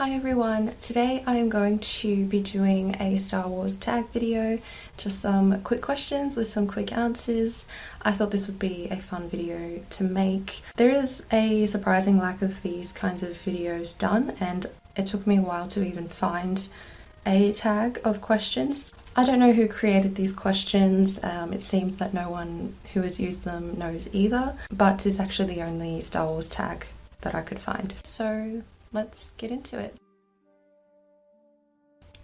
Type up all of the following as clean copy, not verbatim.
Hi everyone, today I am going to be doing a Star Wars tag video, just some quick questions with some quick answers. I thought this would be a fun video to make. There is a surprising lack of these kinds of videos done, and it took me a while to even find a tag of questions. I don't know who created these questions. It seems that no one who has used them knows either, but it's actually the only Star Wars tag that I could find. So let's get into it.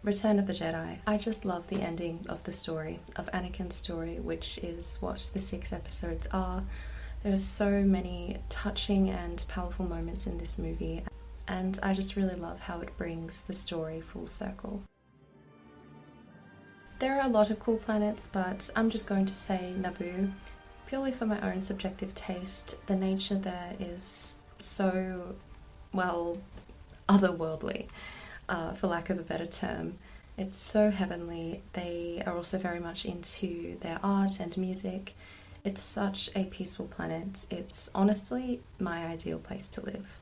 Return of the Jedi. I just love the ending of the story, of Anakin's story, which is what the 6 episodes are. There's so many touching and powerful moments in this movie, and I just really love how it brings the story full circle. There are a lot of cool planets, but I'm just going to say Naboo, purely for my own subjective taste. The nature there is so, well, otherworldly, for lack of a better term. It's so heavenly. They are also very much into their art and music. It's such a peaceful planet. It's honestly my ideal place to live.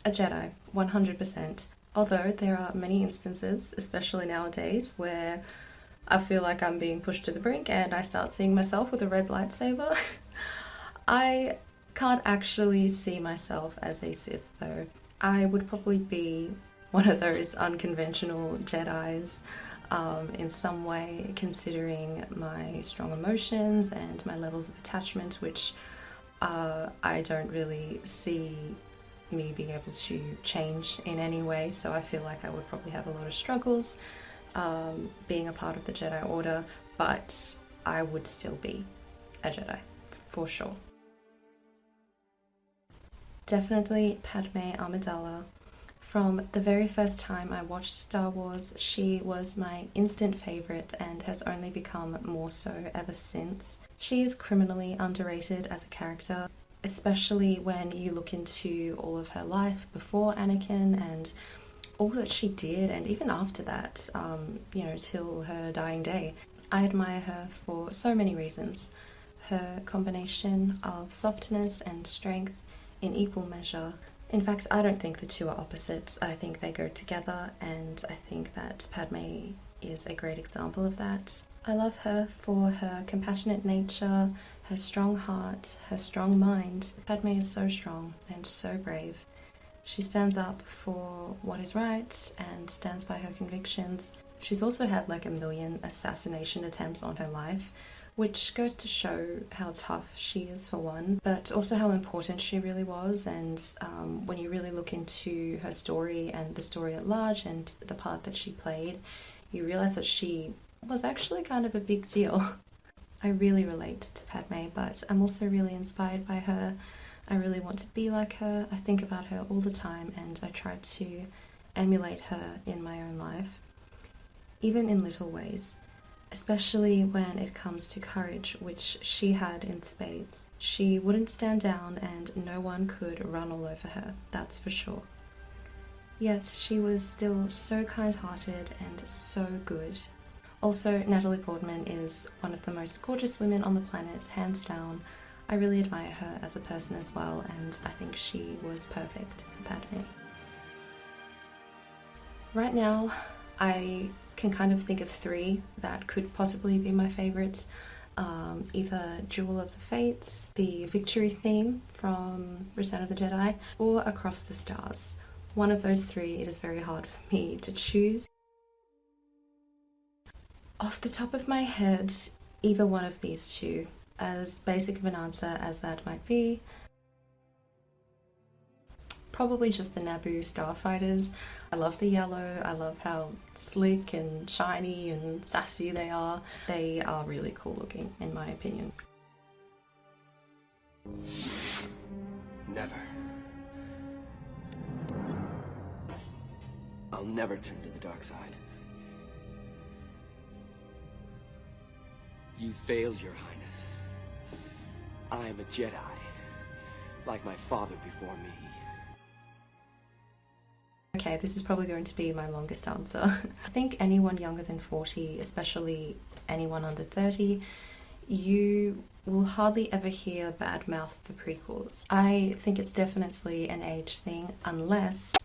A Jedi, 100%. Although there are many instances, especially nowadays, where I feel like I'm being pushed to the brink and I start seeing myself with a red lightsaber. I can't actually see myself as a Sith though. I would probably be one of those unconventional Jedis in some way, considering my strong emotions and my levels of attachment, which I don't really see me being able to change in any way, so I feel like I would probably have a lot of struggles being a part of the Jedi Order, but I would still be a Jedi, for sure. Definitely Padme Amidala. From the very first time I watched Star Wars, she was my instant favourite and has only become more so ever since. She is criminally underrated as a character, especially when you look into all of her life before Anakin and all that she did, and even after that, till her dying day. I admire her for so many reasons. Her combination of softness and strength in equal measure. In fact, I don't think the two are opposites. I think they go together, and I think that Padme is a great example of that. I love her for her compassionate nature, her strong heart, her strong mind. Padme is so strong and so brave. She stands up for what is right and stands by her convictions. She's also had like 1 million assassination attempts on her life, which goes to show how tough she is for one, but also how important she really was. And when you really look into her story and the story at large and the part that she played, you realize that she was actually kind of a big deal. I really relate to Padme, but I'm also really inspired by her. I really want to be like her. I think about her all the time and I try to emulate her in my own life, even in little ways, especially when it comes to courage, which she had in spades. She wouldn't stand down and no one could run all over her, that's for sure. Yet she was still so kind-hearted and so good. Also, Natalie Portman is one of the most gorgeous women on the planet, hands down. I really admire her as a person as well, and I think she was perfect for Padme. Right now, I can kind of think of 3 that could possibly be my favourites. Either Duel of the Fates, the victory theme from Return of the Jedi, or Across the Stars. One of those 3, it is very hard for me to choose. Off the top of my head, either one of these 2, as basic of an answer as that might be. Probably just the Naboo starfighters. I love the yellow, I love how slick and shiny and sassy they are. They are really cool looking, in my opinion. Never. I'll never turn to the dark side. You failed, Your Highness. I am a Jedi, like my father before me. Okay, this is probably going to be my longest answer. I think anyone younger than 40, especially anyone under 30, you will hardly ever hear bad mouth the prequels. I think it's definitely an age thing, unless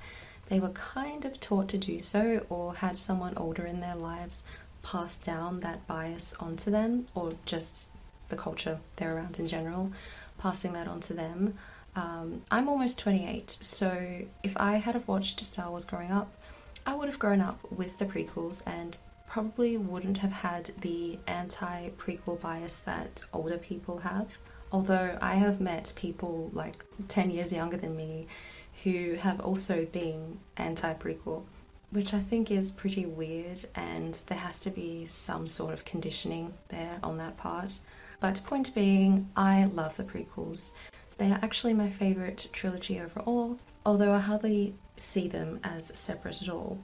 they were kind of taught to do so or had someone older in their lives pass down that bias onto them, or just the culture they're around in general, passing that onto them. I'm almost 28, so if I had have watched Star Wars growing up, I would have grown up with the prequels and probably wouldn't have had the anti-prequel bias that older people have. Although I have met people like 10 years younger than me who have also been anti-prequel, which I think is pretty weird, and there has to be some sort of conditioning there on that part. But point being, I love the prequels. They are actually my favourite trilogy overall, although I hardly see them as separate at all,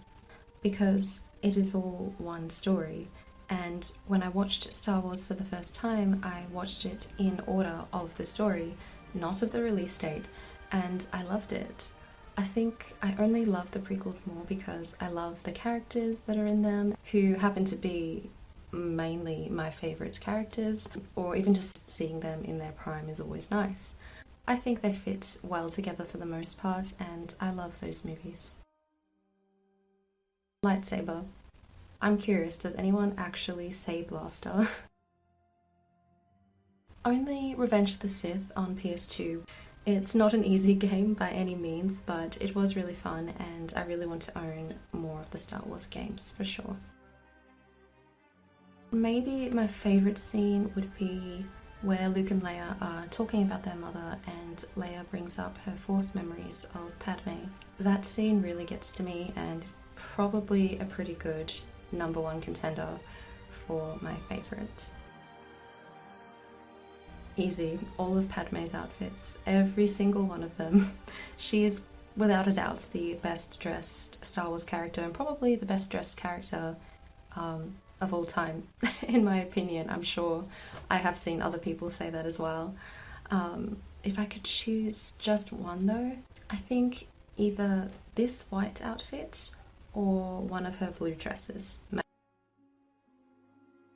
because it is all one story. And when I watched Star Wars for the first time, I watched it in order of the story, not of the release date, and I loved it. I think I only love the prequels more because I love the characters that are in them, who happen to be mainly my favourite characters, or even just seeing them in their prime is always nice. I think they fit well together for the most part, and I love those movies. Lightsaber. I'm curious, does anyone actually say blaster? Only Revenge of the Sith on PS2. It's not an easy game by any means, but it was really fun, and I really want to own more of the Star Wars games for sure. Maybe my favourite scene would be where Luke and Leia are talking about their mother and Leia brings up her Force memories of Padme. That scene really gets to me and is probably a pretty good #1 contender for my favourite. Easy, all of Padme's outfits, every single one of them. She is without a doubt the best dressed Star Wars character, and probably the best dressed character of all time, in my opinion. I'm sure I have seen other people say that as well. If I could choose just one though, I think either this white outfit or one of her blue dresses.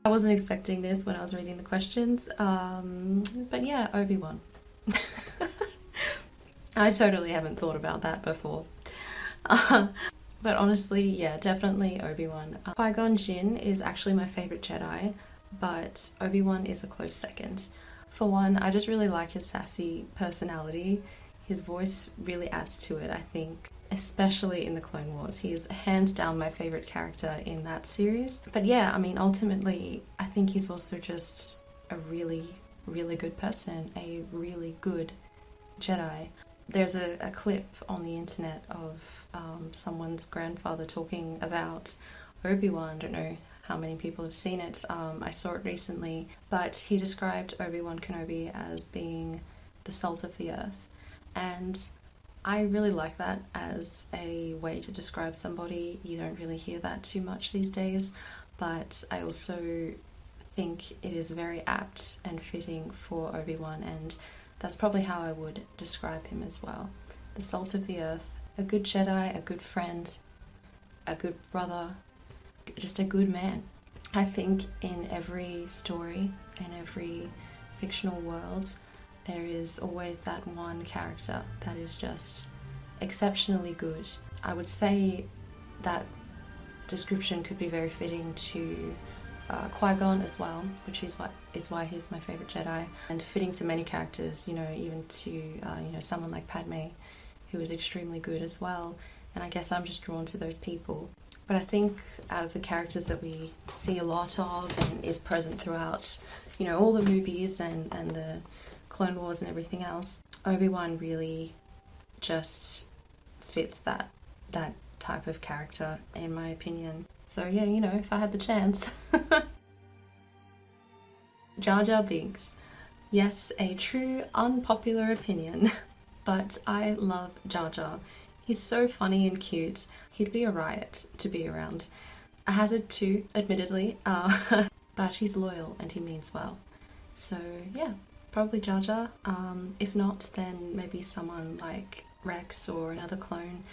I wasn't expecting this when I was reading the questions, but yeah, Obi-Wan. I totally haven't thought about that before. But honestly, yeah, definitely Obi-Wan. Qui-Gon Jinn is actually my favourite Jedi, but Obi-Wan is a close second. For one, I just really like his sassy personality. His voice really adds to it, I think, especially in the Clone Wars. He is hands down my favourite character in that series. But yeah, I mean, ultimately, I think he's also just a really, really good person, a really good Jedi. There's a clip on the internet of someone's grandfather talking about Obi-Wan. I don't know how many people have seen it. I saw it recently, but he described Obi-Wan Kenobi as being the salt of the earth. And I really like that as a way to describe somebody. You don't really hear that too much these days, but I also think it is very apt and fitting for Obi-Wan, and that's probably how I would describe him as well. The salt of the earth, a good Jedi, a good friend, a good brother, just a good man. I think in every story, in every fictional world, there is always that one character that is just exceptionally good. I would say that description could be very fitting to Qui-Gon as well, which is why he's my favourite Jedi, and fitting to many characters, you know, even to someone like Padme, who is extremely good as well, and I guess I'm just drawn to those people. But I think out of the characters that we see a lot of and is present throughout, you know, all the movies and the Clone Wars and everything else, Obi-Wan really just fits that type of character, in my opinion. So yeah, you know, if I had the chance. Jar Jar Binks. Yes, a true unpopular opinion, but I love Jar Jar. He's so funny and cute. He'd be a riot to be around. A hazard too, admittedly, but he's loyal and he means well. So yeah, probably Jar Jar. If not, then maybe someone like Rex or another clone.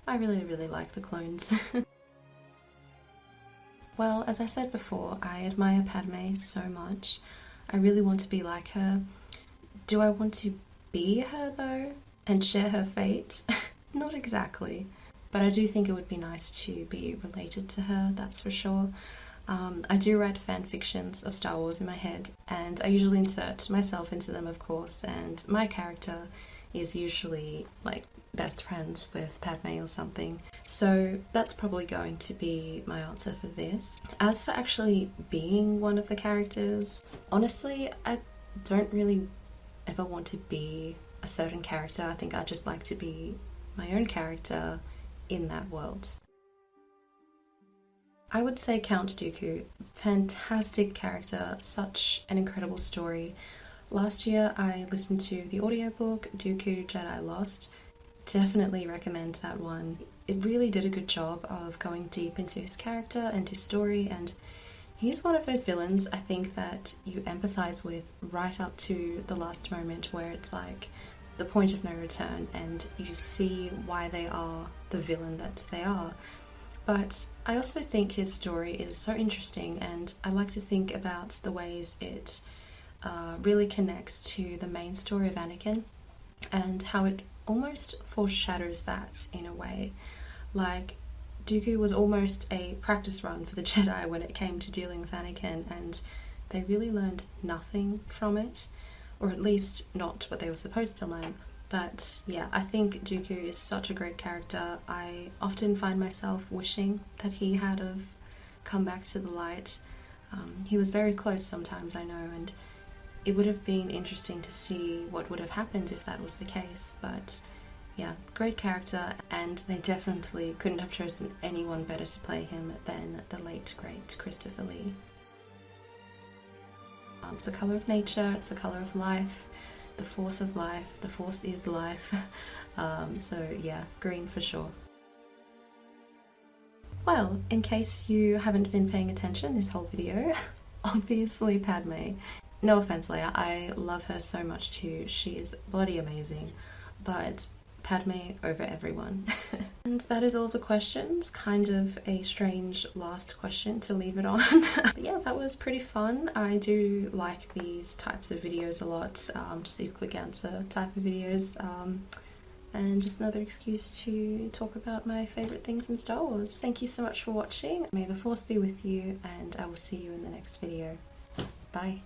I really, really like the clones. Well, as I said before, I admire Padme so much. I really want to be like her. Do I want to be her though and share her fate? Not exactly, but I do think it would be nice to be related to her, that's for sure. I do write fan fictions of Star Wars in my head, and I usually insert myself into them, of course, and my character is usually like best friends with Padme or something. So that's probably going to be my answer for this. As for actually being one of the characters, honestly, I don't really ever want to be a certain character. I think I just like to be my own character in that world. I would say Count Dooku, fantastic character, such an incredible story. Last year I listened to the audiobook Dooku Jedi Lost. Definitely recommend that one. It really did a good job of going deep into his character and his story, and he's one of those villains I think that you empathize with right up to the last moment where it's like the point of no return and you see why they are the villain that they are. But I also think his story is so interesting, and I like to think about the ways it really connects to the main story of Anakin and how it almost foreshadows that in a way. Like, Dooku was almost a practice run for the Jedi when it came to dealing with Anakin, and they really learned nothing from it, or at least not what they were supposed to learn. But yeah, I think Dooku is such a great character. I often find myself wishing that he had have come back to the light. He was very close sometimes, I know, and it would have been interesting to see what would have happened if that was the case. But yeah, great character, and they definitely couldn't have chosen anyone better to play him than the late, great Christopher Lee. It's the colour of nature, it's the colour of life, the force of life, the force is life. So yeah, green for sure. Well, in case you haven't been paying attention this whole video, obviously Padme. No offense, Leia, I love her so much too, she is bloody amazing, but Padme over everyone. And that is all the questions. Kind of a strange last question to leave it on. But yeah, that was pretty fun. I do like these types of videos a lot, just these quick answer type of videos, and just another excuse to talk about my favourite things in Star Wars. Thank you so much for watching. May the Force be with you, and I will see you in the next video. Bye.